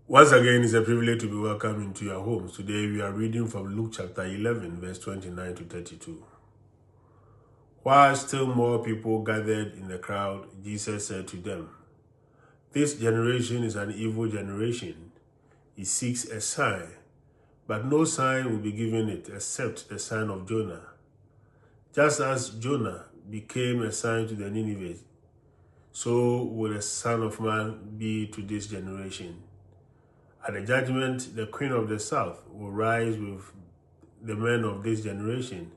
Once again, it's a privilege to be welcomed into your homes. Today, we are reading from Luke chapter 11, verse 29 to 32. While still more people gathered in the crowd, Jesus said to them, "This generation is an evil generation. It seeks a sign, but no sign will be given it except the sign of Jonah. Just as Jonah became a sign to the Ninevites, so will the Son of Man be to this generation. At the judgment, the queen of the south will rise with the men of this generation,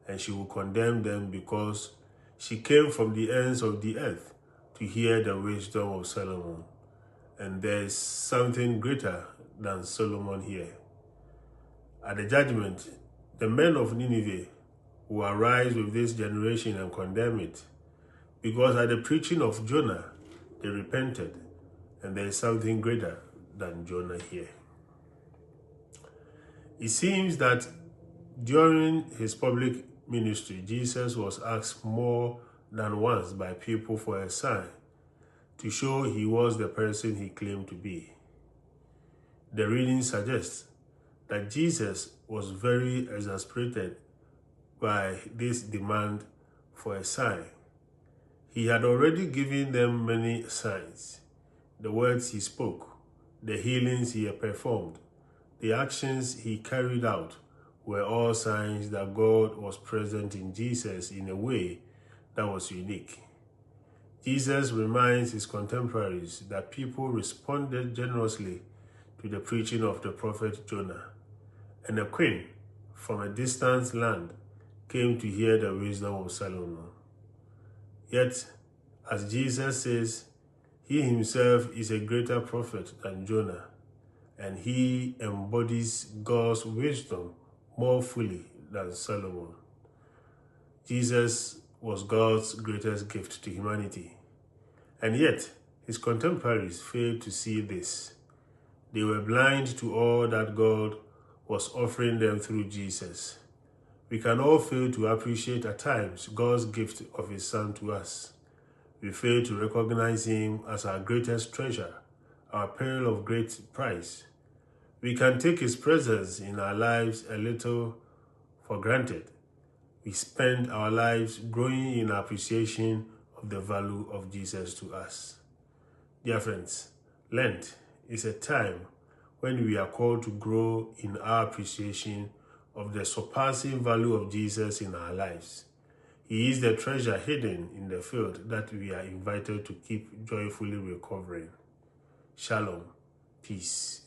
and she will condemn them because she came from the ends of the earth to hear the wisdom of Solomon. And there is something greater than Solomon here. At the judgment, the men of Nineveh will arise with this generation and condemn it, because at the preaching of Jonah, they repented, and there is something greater than Jonah here." It seems that during his public ministry, Jesus was asked more than once by people for a sign to show he was the person he claimed to be. The reading suggests that Jesus was very exasperated by this demand for a sign. He had already given them many signs. The words he spoke, the healings he performed, the actions he carried out were all signs that God was present in Jesus in a way that was unique. Jesus reminds his contemporaries that people responded generously to the preaching of the prophet Jonah, and a queen from a distant land came to hear the wisdom of Solomon. Yet, as Jesus says, he himself is a greater prophet than Jonah, and he embodies God's wisdom more fully than Solomon. Jesus was God's greatest gift to humanity, and yet his contemporaries failed to see this. They were blind to all that God was offering them through Jesus. We can all fail to appreciate at times God's gift of his Son to us. We fail to recognize him as our greatest treasure, our pearl of great price. We can take his presence in our lives a little for granted. We spend our lives growing in appreciation of the value of Jesus to us. Dear friends, Lent is a time when we are called to grow in our appreciation of the surpassing value of Jesus in our lives. He is the treasure hidden in the field that we are invited to keep joyfully recovering. Shalom. Peace.